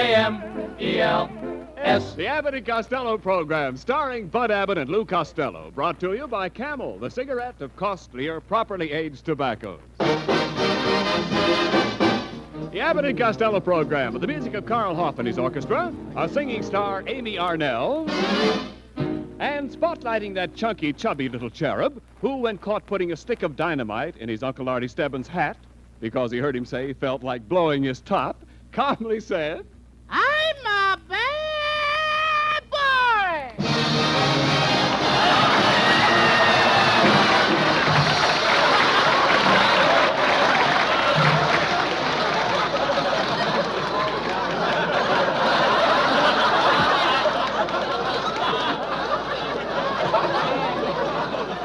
A-M-E-L-S. The Abbott and Costello program, starring Bud Abbott and Lou Costello, brought to you by Camel, the cigarette of costlier, properly aged tobaccos. The Abbott and Costello program, with the music of Carl Hoff and his orchestra, a singing star, Amy Arnell, and spotlighting that chunky, chubby little cherub who, when caught putting a stick of dynamite in his Uncle Artie Stebbins' hat, because he heard him say he felt like blowing his top, calmly said, I'm a bad boy!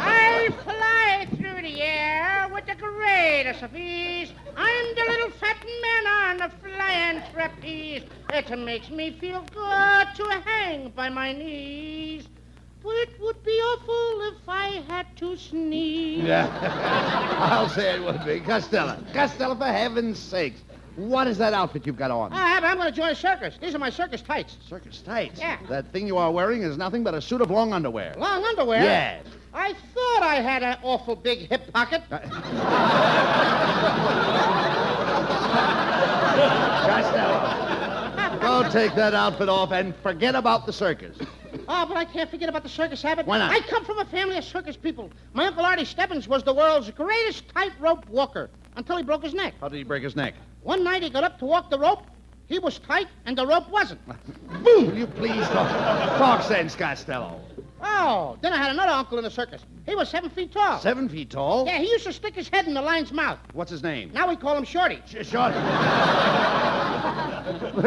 I fly through the air with the greatest of ease. I'm the little fat man on the flying trapeze. It makes me feel good to hang by my knees. But it would be awful if I had to sneeze. Yeah. I'll say it would be. Costello, for heaven's sakes. What is that outfit you've got on? I'm going to join a circus. These are my circus tights. Circus tights? Yeah. That thing you are wearing is nothing but a suit of long underwear. Long underwear? Yes. I thought I had an awful big hip pocket. Costello, go take that outfit off and forget about the circus. Oh, but I can't forget about the circus, Abbott. Why not? I come from a family of circus people. My Uncle Artie Stebbins was the world's greatest tightrope walker until he broke his neck. How did he break his neck? One night he got up to walk the rope. He was tight, and the rope wasn't. Boom! Will you please talk sense, Costello? Oh, then I had another uncle in the circus. He was 7 feet tall. 7 feet tall? Yeah, he used to stick his head in the lion's mouth. What's his name? Now we call him Shorty. Short.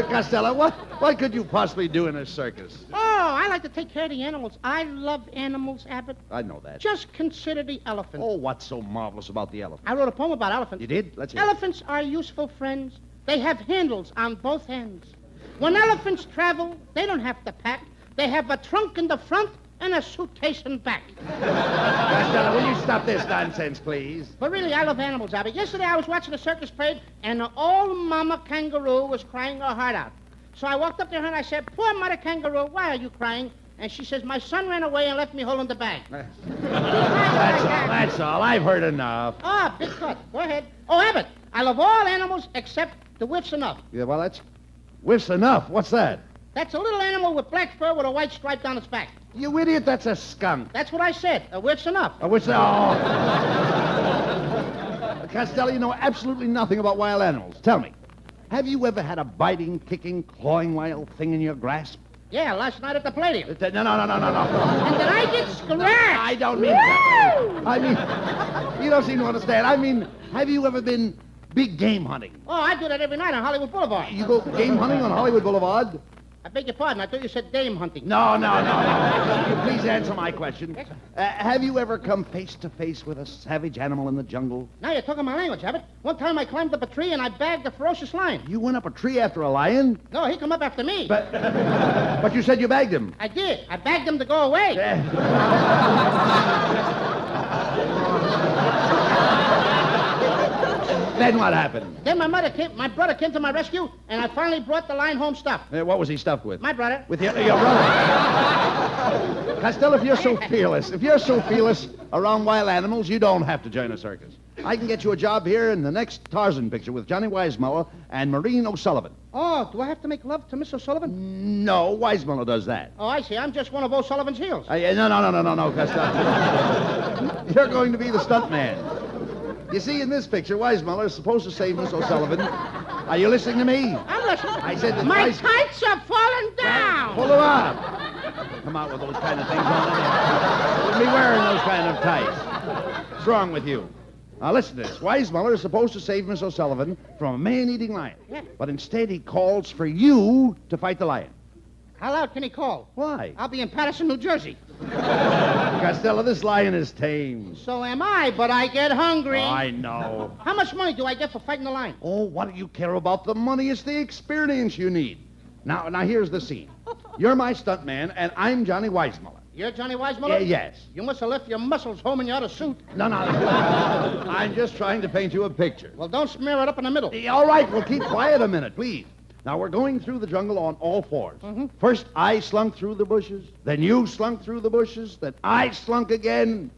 Costello, what could you possibly do in a circus? Oh, I like to take care of the animals. I love animals, Abbott. I know that. Just consider the elephant. Oh, what's so marvelous about the elephant? I wrote a poem about elephants. You did? Let's hear it. Elephants are useful friends. They have handles on both ends. When elephants travel, they don't have to pack. They have a trunk in the front and a suitcase in back. Costello, will you stop this nonsense, please? But really, I love animals, Abbott. Yesterday I was watching a circus parade, and the old mama kangaroo was crying her heart out. So I walked up to her and I said, poor mother kangaroo, why are you crying? And she says, my son ran away and left me holding the bag. That's all. I've heard enough. Oh, big cut. Go ahead. Oh, Abbott, I love all animals except the whiff's enough. Yeah, well, that's... Whiff's enough. What's that? That's a little animal with black fur with a white stripe down its back. You idiot, that's a skunk. That's what I said. A whiff's enough. Oh, which... Oh. Costello, you know absolutely nothing about wild animals. Tell me, have you ever had a biting, kicking, clawing wild thing in your grasp? Yeah, last night at the Palladium. No. And did I get scratched? I don't mean that. I mean, you don't seem to understand. I mean, have you ever been big game hunting? Oh, I do that every night on Hollywood Boulevard. You go game hunting on Hollywood Boulevard? I beg your pardon. I thought you said dame hunting. No. You please answer my question. Have you ever come face to face with a savage animal in the jungle? Now you're talking my language, Abbott. One time I climbed up a tree and I bagged a ferocious lion. You went up a tree after a lion? No, he come up after me. But you said you bagged him. I did. I bagged him to go away. Then what happened? Then my brother came to my rescue, and I finally brought the lion home stuffed. What was he stuffed with? My brother. With your brother? Costello, if you're so fearless around wild animals, you don't have to join a circus. I can get you a job here in the next Tarzan picture with Johnny Weissmuller and Maureen O'Sullivan. Oh, do I have to make love to Miss O'Sullivan? No, Weissmuller does that. Oh, I see. I'm just one of O'Sullivan's heels. No, Costello. You're going to be the stunt man. You see, in this picture, Weissmuller is supposed to save Miss O'Sullivan. Are you listening to me? I'm listening. I said that my tights are falling down. Pull them up. Come out with those kind of things on. Wouldn't be wearing those kind of tights. What's wrong with you? Now, listen to this. Weissmuller is supposed to save Miss O'Sullivan from a man-eating lion. Yeah. But instead, he calls for you to fight the lion. How loud can he call? Why? I'll be in Patterson, New Jersey. Costello, this lion is tame. So am I, but I get hungry. I know. How much money do I get for fighting the lion? Oh, what do you care about the money? It's the experience you need. Now, here's the scene. You're my stunt man, and I'm Johnny Weissmuller. You're Johnny Weissmuller? Yes. You must have left your muscles home in your other suit. No. I'm just trying to paint you a picture. Well, don't smear it up in the middle. All right, well, keep quiet a minute, please. Now, we're going through the jungle on all fours. First, I slunk through the bushes. Then you slunk through the bushes. Then I slunk again.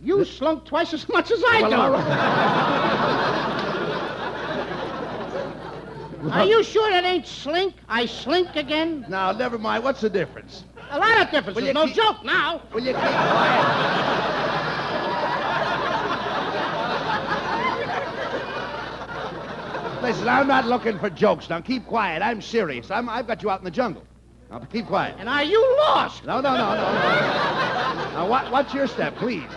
You slunk twice as much as I do. All right. Are you sure that ain't slink? I slink again? Now, never mind. What's the difference? A lot of difference. Will There's you no keep- joke now. Will you keep quiet? Listen, I'm not looking for jokes. Now, keep quiet. I'm serious. I've got you out in the jungle. Now, keep quiet. And are you lost? No. Now, watch your step, please.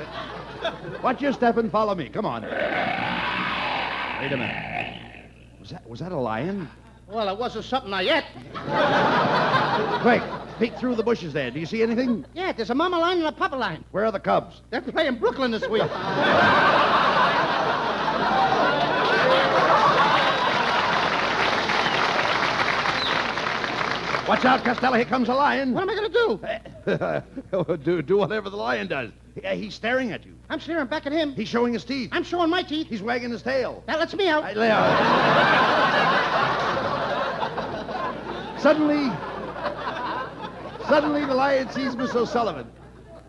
Watch your step and follow me. Come on. Wait a minute. Was that a lion? Well, it wasn't something I yet. Quick, peek through the bushes there. Do you see anything? Yeah, there's a mama lion and a papa lion. Where are the cubs? They're playing Brooklyn this week. Watch out, Costello. Here comes a lion. What am I going to do? do whatever the lion does. Yeah, he's staring at you. I'm staring back at him. He's showing his teeth. I'm showing my teeth. He's wagging his tail. That lets me out. Leo. Suddenly, the lion sees Miss O'Sullivan,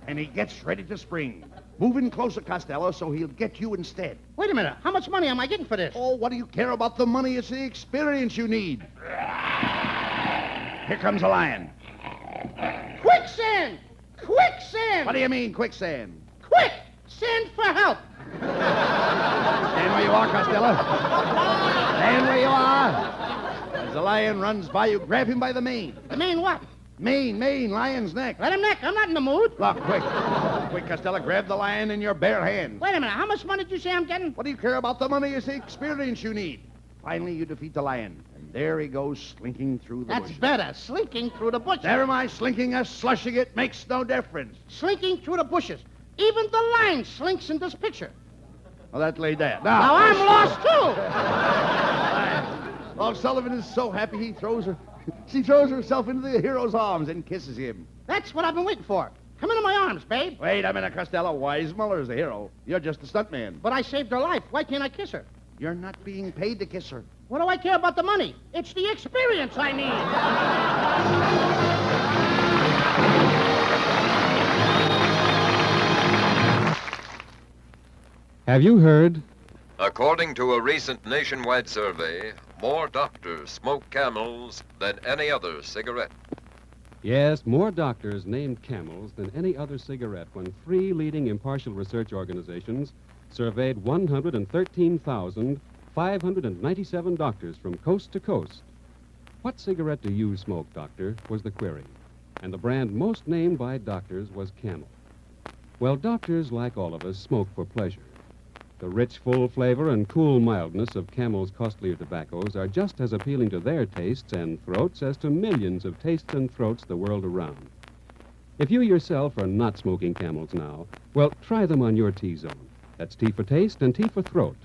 and he gets ready to spring. Move in closer, Costello, so he'll get you instead. Wait a minute. How much money am I getting for this? Oh, what do you care about the money? It's the experience you need. Here comes a lion. Quicksand! Quicksand! What do you mean, quicksand? Quick! Send for help! Stand where you are, Costello. Stand where you are. As the lion runs by you, grab him by the mane. The main what? Mane, lion's neck. Let him neck. I'm not in the mood. Look, quick, Costello, grab the lion in your bare hands. Wait a minute. How much money did you say I'm getting? What do you care about the money? It's the experience you need. Finally, you defeat the lion, and there he goes slinking through the That's bushes. better. Slinking through the bushes. Never mind slinking or slushing it makes no difference. Slinking through the bushes. Even the lion slinks in this picture. Well, that laid that. Now I'm lost, too. Oh, Sullivan is so happy she throws herself into the hero's arms and kisses him. That's what I've been waiting for. Come into my arms, babe. Wait a minute, Costello. Weissmuller's the hero. You're just a stuntman. But I saved her life. Why can't I kiss her? You're not being paid to kiss her. What do I care about the money? It's the experience I need. Have you heard? According to a recent nationwide survey, more doctors smoke Camels than any other cigarette. Yes, more doctors named Camels than any other cigarette when three leading impartial research organizations surveyed 113,597 doctors from coast to coast. What cigarette do you smoke, doctor, was the query. And the brand most named by doctors was Camel. Well, doctors, like all of us, smoke for pleasure. The rich, full flavor and cool mildness of Camel's costlier tobaccos are just as appealing to their tastes and throats as to millions of tastes and throats the world around. If you yourself are not smoking Camels now, well, try them on your T-zone. That's T for taste and T for throat.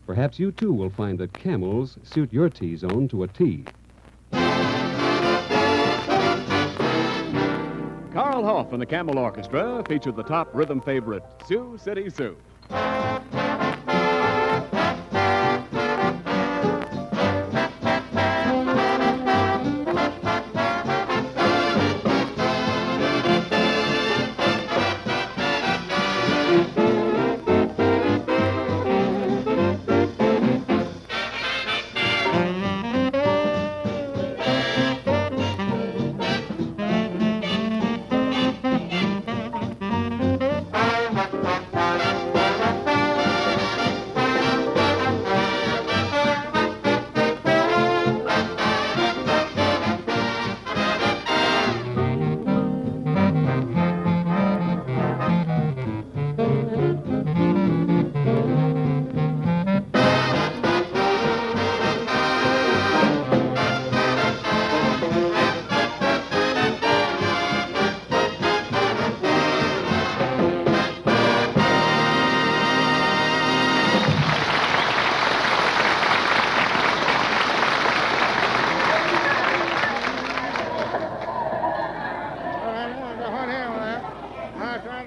Perhaps you, too, will find that Camels suit your T-zone to a T. Carl Hoff and the Camel Orchestra featured the top rhythm favorite, Sioux City Sue.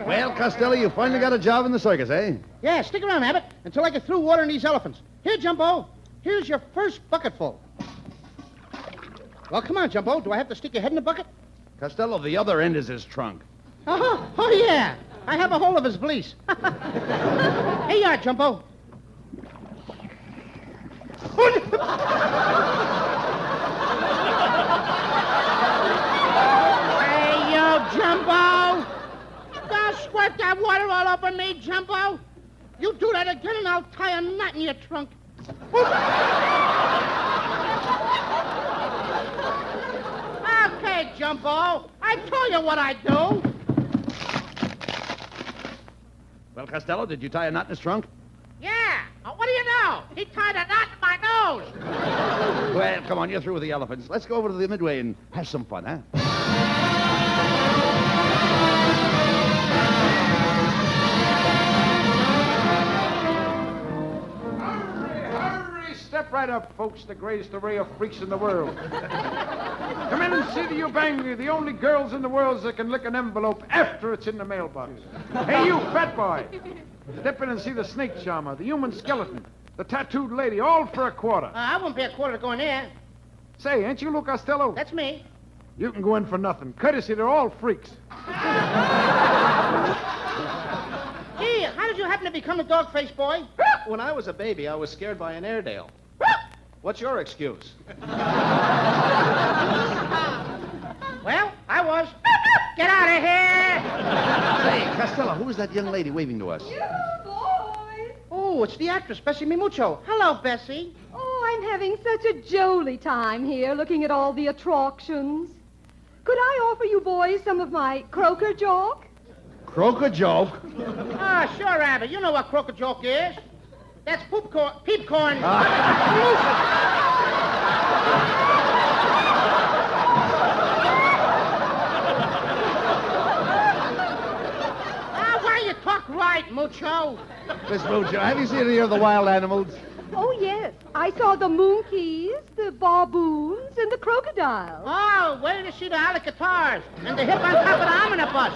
Well, Costello, you finally got a job in the circus, eh? Yeah, stick around, Abbott, until I get through watering these elephants. Here, Jumbo. Here's your first bucketful. Well, come on, Jumbo. Do I have to stick your head in the bucket? Costello, the other end is his trunk. Oh, yeah. I have a hold of his valise. Here you are, Jumbo. Hey, you, Jumbo. Don't squirt that water all over me, Jumbo. You do that again and I'll tie a knot in your trunk. Okay, Jumbo. I told you what I'd do. Well, Costello, did you tie a knot in his trunk? Yeah. What do you know? He tied a knot in my nose. Well, come on, you're through with the elephants. Let's go over to the Midway and have some fun, huh? Hurry! Step right up, folks. The greatest array of freaks in the world. Come in and see the Ubangi, the only girls in the world that can lick an envelope after it's in the mailbox. Hey, you fat boy. Step in and see the snake charmer, the human skeleton, the tattooed lady, all for a quarter. I won't pay a quarter to go in there. Say, ain't you Lou Costello? That's me. You can go in for nothing. Courtesy, they're all freaks. Gee, how did you happen to become a dog-faced boy? When I was a baby, I was scared by an Airedale. What's your excuse? Well, I was. Get out of here! Hey, Costello, who is that young lady waving to us? You boys! Oh, it's the actress, Bessie Mimucho. Hello, Bessie. Oh, I'm having such a jolly time here looking at all the attractions. Could I offer you boys some of my croaker joke? Croaker joke? Ah, sure, Abbott. You know what croaker joke is. That's peep corn. Why you talk right, Mucho? Miss Mucho, have you seen any of the wild animals? Oh, yes. I saw the monkeys, the baboons, and the crocodiles. Oh, wait to see the allicators and the hip on top of the omnibus.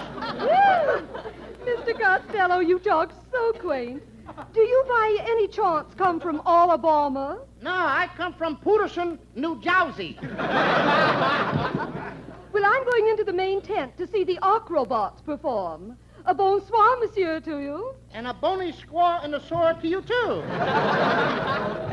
Mr. Costello, you talk so quaint. Do you by any chance come from Alabama? No, I come from Peterson, New Jersey. Well, I'm going into the main tent to see the acrobats perform. A bonsoir, monsieur, to you. And a bony squaw and a sword to you, too.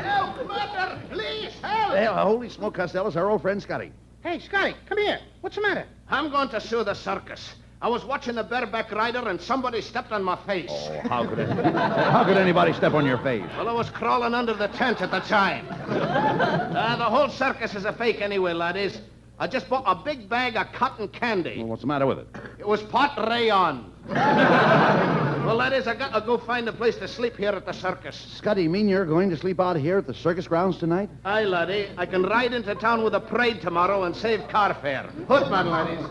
Help, mother! Please, help! Well, holy smoke, Costello, it's our old friend Scotty. Hey, Scotty, come here. What's the matter? I'm going to sue the circus. I was watching a bareback rider and somebody stepped on my face. Oh, how could anybody step on your face? Well, I was crawling under the tent at the time. The whole circus is a fake anyway, laddies. I just bought a big bag of cotton candy. Well, what's the matter with it? It was pot rayon. Well, laddies, I got to go find a place to sleep here at the circus. Scotty, you mean you're going to sleep out here at the circus grounds tonight? Aye, laddie. I can ride into town with a parade tomorrow and save car fare. Hoodman, laddies.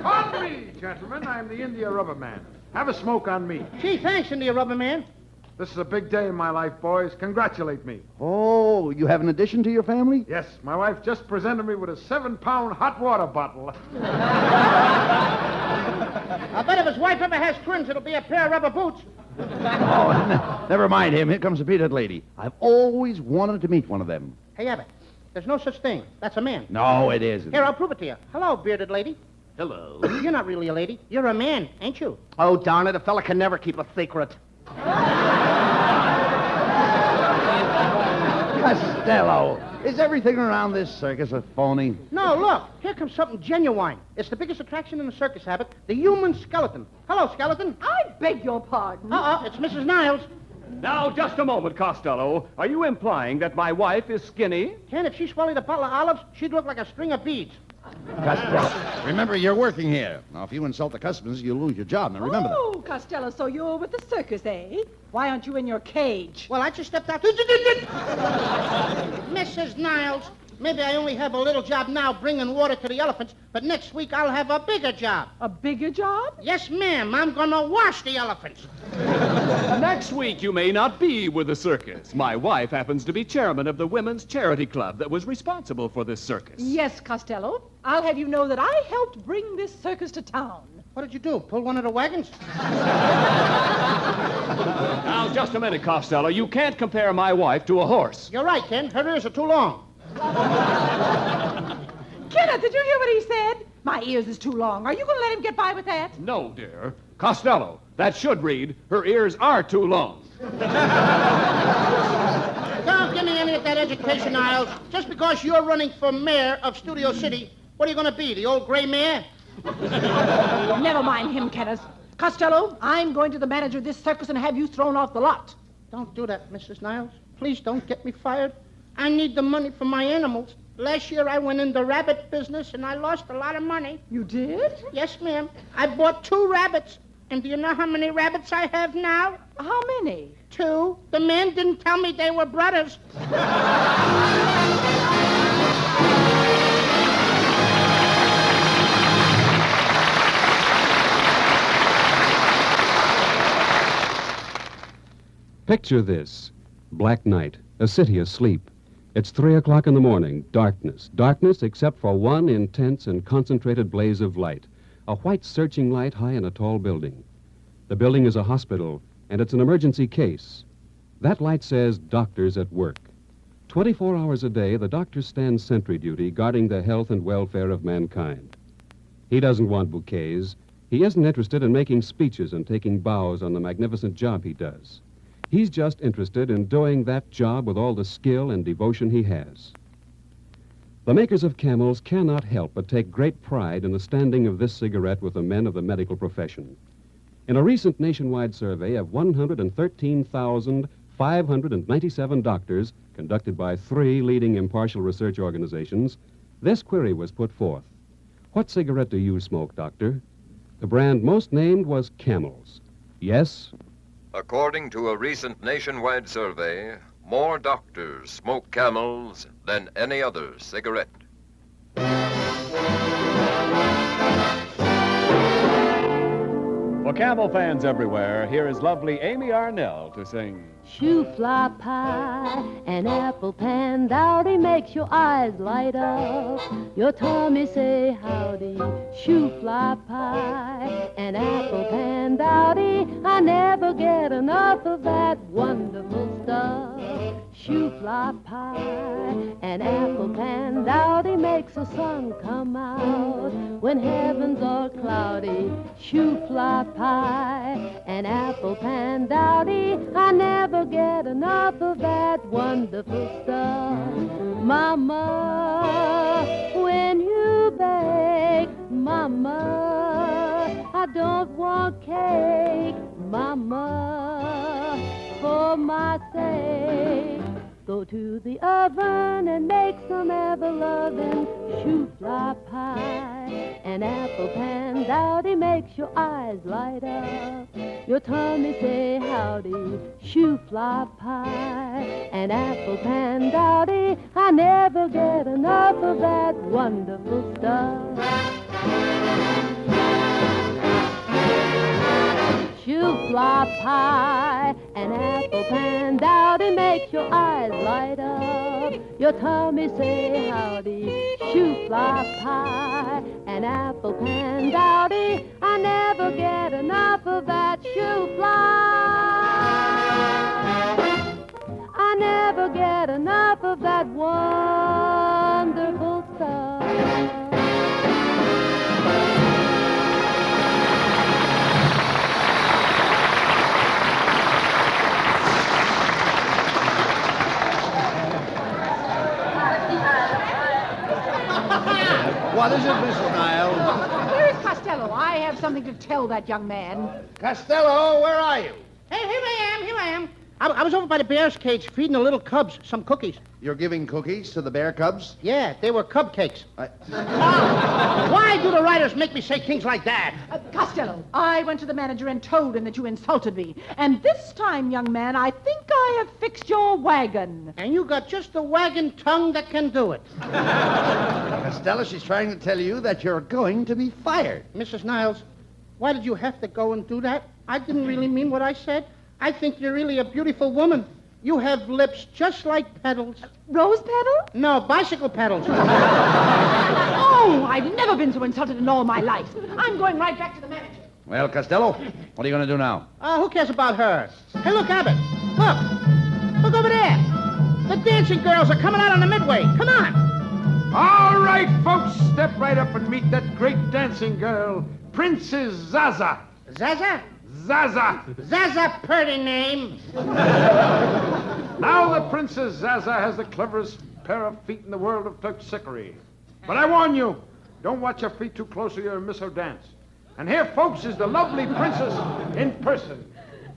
Pardon me, gentlemen. I'm the India Rubber Man. Have a smoke on me. Gee, thanks, India Rubber Man. This is a big day in my life, boys. Congratulate me. Oh, you have an addition to your family? Yes, my wife just presented me with a 7-pound hot water bottle. I bet if his wife ever has twins, it'll be a pair of rubber boots. Oh, never mind him. Here comes the peanut lady. I've always wanted to meet one of them. Hey, Abbott, there's no such thing. That's a man. No, it isn't. Here, I'll prove it to you. Hello, bearded lady. Hello. You're not really a lady. You're a man, ain't you? Oh, darn it. A fella can never keep a secret. Costello, is everything around this circus a phony? No, look. Here comes something genuine. It's the biggest attraction in the circus, Abbott. The human skeleton. Hello, skeleton. I beg your pardon. It's Mrs. Niles. Now, just a moment, Costello. Are you implying that my wife is skinny? Ken, if she swallowed a bottle of olives, she'd look like a string of beads. Costello, remember, you're working here. Now, if you insult the customers, you'll lose your job. Now, remember that. Oh, Costello, so you're with the circus, eh? Why aren't you in your cage? Well, I just stepped out. Mrs. Niles, maybe I only have a little job now bringing water to the elephants, but next week I'll have a bigger job. A bigger job? Yes, ma'am. I'm going to wash the elephants. Next week, you may not be with the circus. My wife happens to be chairman of the women's charity club that was responsible for this circus. Yes, Costello. I'll have you know that I helped bring this circus to town. What did you do? Pull one of the wagons? Now, just a minute, Costello. You can't compare my wife to a horse. You're right, Ken. Her ears are too long. Kenneth, did you hear what he said? My ears is too long. Are you going to let him get by with that? No, dear. Costello, that should read, her ears are too long. Don't give me any of that education, Niles. Just because you're running for mayor of Studio City, what are you going to be, the old gray mare? Never mind him, Kenneth. Costello, I'm going to the manager of this circus and have you thrown off the lot. Don't do that, Mrs. Niles. Please don't get me fired. I need the money for my animals. Last year I went in the rabbit business and I lost a lot of money. You did? Yes, ma'am. I bought 2 rabbits. And do you know how many rabbits I have now? How many? 2. The man didn't tell me they were brothers. Picture this. Black night, a city asleep. It's 3 o'clock in the morning, darkness. Darkness except for one intense and concentrated blaze of light. A white searching light high in a tall building. The building is a hospital, and it's an emergency case. That light says doctors at work. 24 hours a day, the doctor stands sentry duty, guarding the health and welfare of mankind. He doesn't want bouquets. He isn't interested in making speeches and taking bows on the magnificent job he does. He's just interested in doing that job with all the skill and devotion he has. The makers of Camels cannot help but take great pride in the standing of this cigarette with the men of the medical profession. In a recent nationwide survey of 113,597 doctors conducted by 3 leading impartial research organizations, this query was put forth. What cigarette do you smoke, doctor? The brand most named was Camels. Yes? According to a recent nationwide survey, more doctors smoke Camels than any other cigarette. For Camel fans everywhere, here is lovely Amy Arnell to sing. Shoe fly pie and apple pan dowdy makes your eyes light up. Your tummy say howdy. Shoe fly pie and apple pan dowdy. I never get enough of that wonderful stuff. Shoe fly pie and apple pan dowdy makes the sun come out when heavens are cloudy. Shoe fly pie and apple pan dowdy. I never get enough of that wonderful stuff. Mama, when you bake, Mama, I don't want cake, Mama, for my sake. Go to the oven and make some ever-loving shoe fly pie. An apple pan dowdy makes your eyes light up. Your tummy say howdy, shoe fly pie. An apple pan dowdy, I never get enough of that wonderful stuff. Shoe fly pie, an apple pan dowdy makes your eyes light up. Your tummy say howdy, shoe fly pie, an apple pan dowdy. I never get enough of that shoe fly. I never get enough of that wonderful stuff. What is it, Mrs. Niles? Where's Costello? I have something to tell that young man. Costello, where are you? Hey, here I am. I was over by the bear's cage feeding the little cubs some cookies. You're giving cookies to the bear cubs? Yeah, they were cupcakes. Why do the writers make me say things like that? Costello, I went to the manager and told him that you insulted me. And this time, young man, I think I have fixed your wagon. And you got just the wagon tongue that can do it. Costello, she's trying to tell you that you're going to be fired. Mrs. Niles, why did you have to go and do that? I didn't really mean what I said. I think you're really a beautiful woman. You have lips just like petals. Rose petal? No, bicycle pedals. Oh, I've never been so insulted in all my life. I'm going right back to the manager. Well, Costello, what are you going to do now? Who cares about her? Hey, look, Abbott. Look over there. The dancing girls are coming out on the midway. Come on. All right, folks, step right up and meet that great dancing girl, Princess Zaza. Zaza? Zaza. Zaza, pretty name. Now the Princess Zaza has the cleverest pair of feet in the world of Turksickery. But I warn you, don't watch her feet too close or you'll miss her dance. And here, folks, is the lovely princess in person.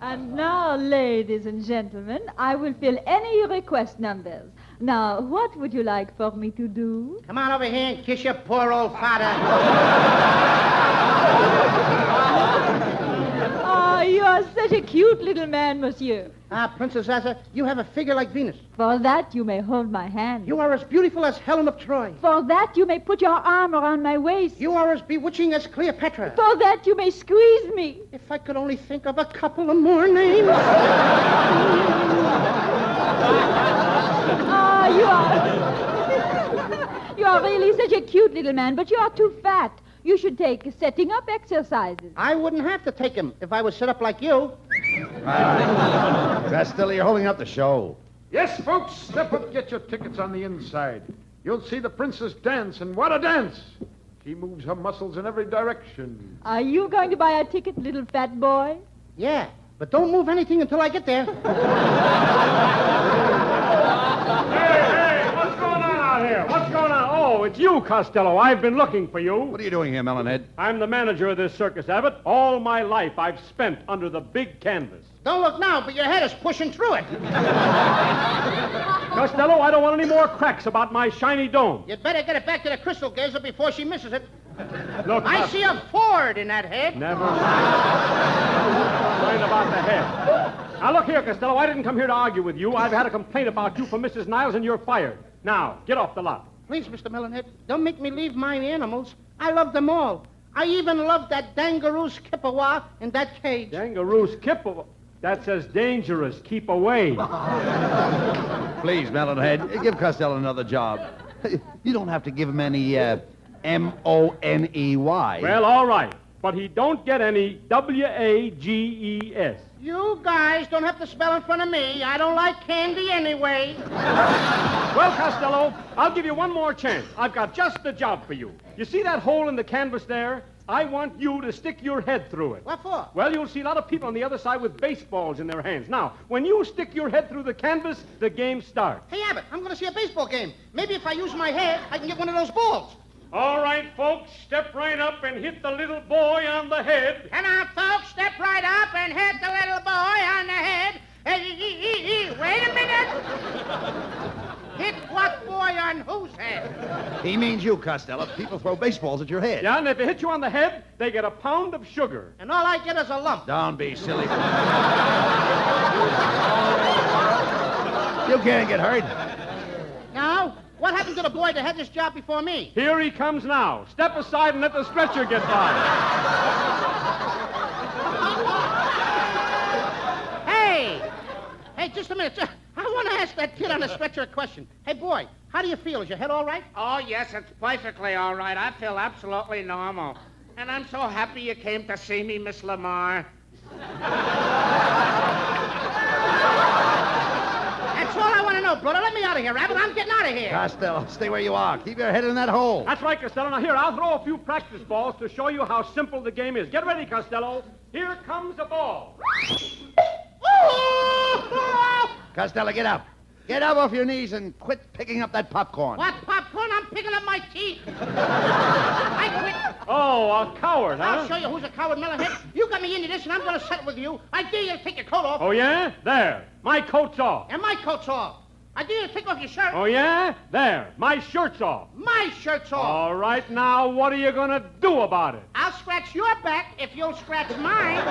And now, ladies and gentlemen, I will fill any request numbers. Now, what would you like for me to do? Come on over here and kiss your poor old father. Oh, you are such a cute little man, monsieur. Princess Zaza, you have a figure like Venus. For that, you may hold my hand. You are as beautiful as Helen of Troy. For that, you may put your arm around my waist. You are as bewitching as Cleopatra. For that, you may squeeze me. If I could only think of a couple of more names. You are really such a cute little man, but you are too fat. You should take setting up exercises. I wouldn't have to take him if I was set up like you. Costello, you're holding up the show. Yes, folks, step up, get your tickets on the inside. You'll see the princess dance, and what a dance! She moves her muscles in every direction. Are you going to buy a ticket, little fat boy? Yeah, but don't move anything until I get there. Hey, what's going on out here? What's going on? Oh, it's you, Costello. I've been looking for you. What are you doing here, Melonhead? I'm the manager of this circus, Abbott. All my life I've spent under the big canvas. Don't look now, but your head is pushing through it. Costello, I don't want any more cracks about my shiny dome. You'd better get it back to the crystal gazer before she misses it. Look, I see a Ford in that head. Never mind. About the head. Now, look here, Costello. I didn't come here to argue with you. I've had a complaint about you from Mrs. Niles, and you're fired. Now, get off the lot. Please, Mr. Melonhead, don't make me leave my animals. I love them all. I even love that Dangaroos Kippawa in that cage. Dangaroos Kippawa? That's as dangerous. Keep away. Please, Melonhead, give Costello another job. You don't have to give him any, M-O-N-E-Y. Well, all right. But he don't get any W-A-G-E-S. You guys don't have to spell in front of me. I don't like candy anyway. Well, Costello, I'll give you one more chance. I've got just the job for you. You see that hole in the canvas there? I want you to stick your head through it. What for? Well, you'll see a lot of people on the other side with baseballs in their hands. Now, when you stick your head through the canvas, the game starts. Hey, Abbott, I'm going to see a baseball game. Maybe if I use my head, I can get one of those balls. All right, folks, step right up and hit the little boy on the head. Come on, folks, step right up and hit the little boy on the head. Wait a minute. Hit what boy on whose head? He means you, Costello. People throw baseballs at your head. Yeah, and if they hit you on the head, they get a pound of sugar. And all I get is a lump. Don't be silly. You can't get hurt. Now, what happened to the boy that had this job before me? Here he comes now. Step aside and let the stretcher get by. Hey, just a minute. I want to ask that kid on the stretcher a question. Hey, boy, how do you feel? Is your head all right? Oh, yes, it's perfectly all right. I feel absolutely normal. And I'm so happy you came to see me, Miss Lamar. That's all I want to know, brother. Let me out of here, Abbott. I'm getting out of here. Costello, stay where you are. Keep your head in that hole. That's right, Costello. Now, here, I'll throw a few practice balls to show you how simple the game is. Get ready, Costello. Here comes the ball. Costello, get up. Get up off your knees and quit picking up that popcorn. What popcorn? I'm picking up my teeth. I quit. Oh, a coward, huh? I'll show you who's a coward, Melonhead. You got me into this, and I'm going to settle with you. I dare you to take your coat off. Oh, yeah? There. My coat's off. And my coat's off. I dare you to take off your shirt. Oh, yeah? There. My shirt's off. My shirt's off. All right, now, what are you going to do about it? I'll scratch your back if you'll scratch mine.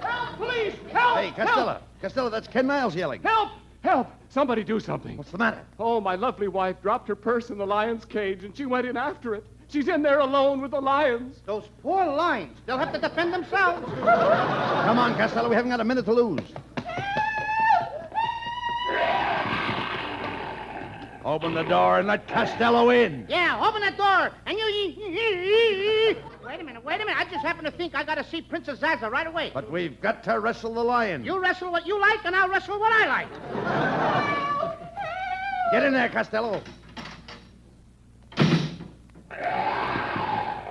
Help, please! Help! Hey, Costello. Help! Costello, that's Ken Niles yelling. Help! Help! Somebody do something. What's the matter? Oh, my lovely wife dropped her purse in the lion's cage, and she went in after it. She's in there alone with the lions. Those poor lions. They'll have to defend themselves. Come on, Costello. We haven't got a minute to lose. Open the door and let Costello in. Yeah, open that door. And you... Wait a minute. I just happen to think I got to see Princess Zaza right away. But we've got to wrestle the lion. You wrestle what you like, and I'll wrestle what I like. Get in there, Costello.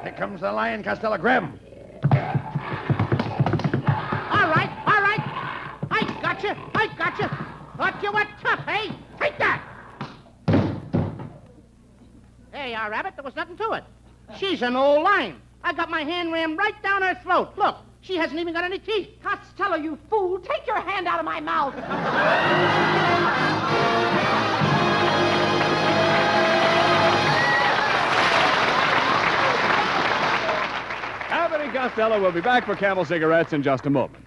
Here comes the lion, Costello. Grab him. All right. I got you. Thought you were tough, eh? Take that. There you are, Abbott. There was nothing to it. She's an old lion. I got my hand rammed right down her throat. Look, she hasn't even got any teeth. Costello, you fool. Take your hand out of my mouth. Abbott and Costello will be back for Camel cigarettes in just a moment.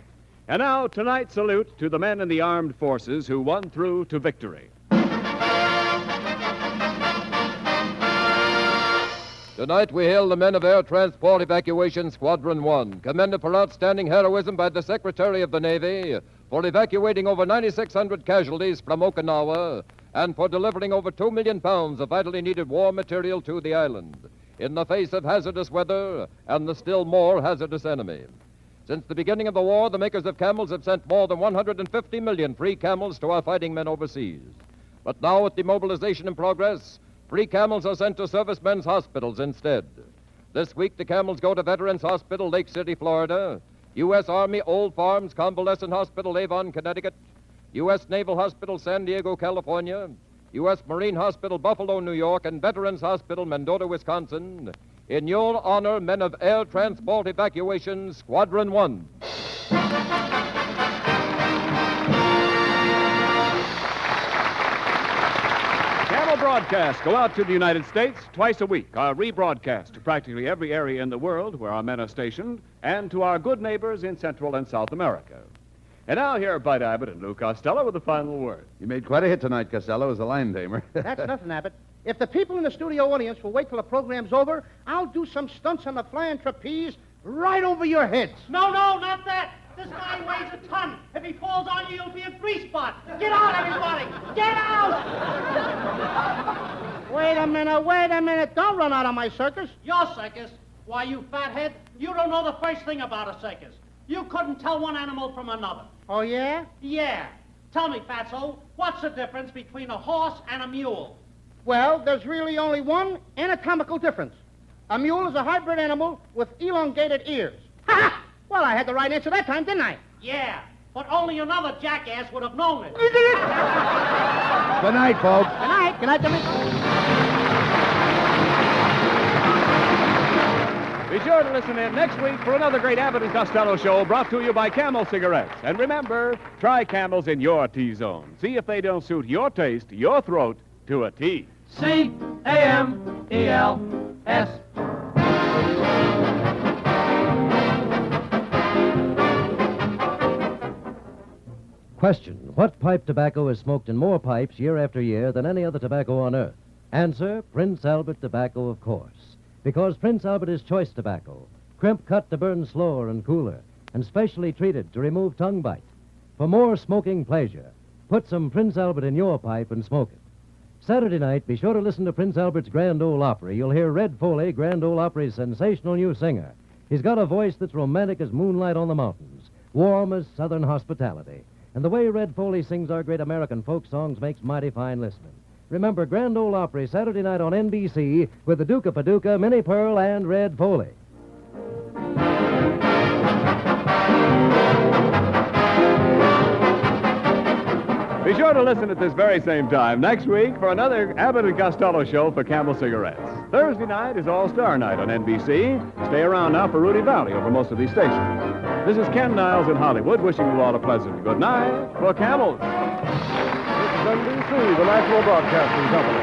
And now, tonight's salute to the men in the armed forces who won through to victory. Tonight we hail the men of Air Transport Evacuation Squadron 1, commended for outstanding heroism by the Secretary of the Navy, for evacuating over 9,600 casualties from Okinawa, and for delivering over 2 million pounds of vitally needed war material to the island, in the face of hazardous weather and the still more hazardous enemy. Since the beginning of the war, the makers of camels have sent more than 150 million free camels to our fighting men overseas. But now, with demobilization in progress, free camels are sent to servicemen's hospitals instead. This week, the camels go to Veterans Hospital, Lake City, Florida, U.S. Army Old Farms Convalescent Hospital, Avon, Connecticut, U.S. Naval Hospital, San Diego, California, U.S. Marine Hospital, Buffalo, New York, and Veterans Hospital, Mendota, Wisconsin, in your honor, men of Air Transport Evacuation Squadron 1. Camel broadcasts go out to the United States twice a week, are rebroadcast to practically every area in the world where our men are stationed, and to our good neighbors in Central and South America. And now here are Bud Abbott and Lou Costello with the final word. You made quite a hit tonight, Costello, as a lion tamer. That's nothing, Abbott. If the people in the studio audience will wait till the program's over, I'll do some stunts on the flying trapeze right over your heads. No, not that. This guy weighs a ton. If he falls on you, you'll be a grease spot. Get out, everybody. Get out! Wait a minute. Don't run out of my circus. Your circus? Why, you fathead, you don't know the first thing about a circus. You couldn't tell one animal from another. Oh, yeah? Yeah. Tell me, Fatso, what's the difference between a horse and a mule? Well, there's really only one anatomical difference. A mule is a hybrid animal with elongated ears. Ha! Well, I had the right answer that time, didn't I? Yeah, but only another jackass would have known it. Good night, folks. Good night, Jimmy. Be sure to listen in next week for another great Abbott and Costello show brought to you by Camel Cigarettes. And remember, try Camels in your T-zone. See if they don't suit your taste, your throat, to a T. C-A-M-E-L-S. Question: what pipe tobacco is smoked in more pipes year after year than any other tobacco on earth? Answer: Prince Albert tobacco, of course. Because Prince Albert is choice tobacco, crimp cut to burn slower and cooler, and specially treated to remove tongue bite. For more smoking pleasure, put some Prince Albert in your pipe and smoke it. Saturday night, be sure to listen to Prince Albert's Grand Ole Opry. You'll hear Red Foley, Grand Ole Opry's sensational new singer. He's got a voice that's romantic as moonlight on the mountains, warm as southern hospitality. And the way Red Foley sings our great American folk songs makes mighty fine listening. Remember Grand Ole Opry Saturday night on NBC with the Duke of Paducah, Minnie Pearl, and Red Foley. Be sure to listen at this very same time next week for another Abbott and Costello show for Camel Cigarettes. Thursday night is All-Star Night on NBC. Stay around now for Rudy Valley over most of these stations. This is Ken Niles in Hollywood wishing you all a pleasant good night for Camels. This is NBC, the National Broadcasting Company.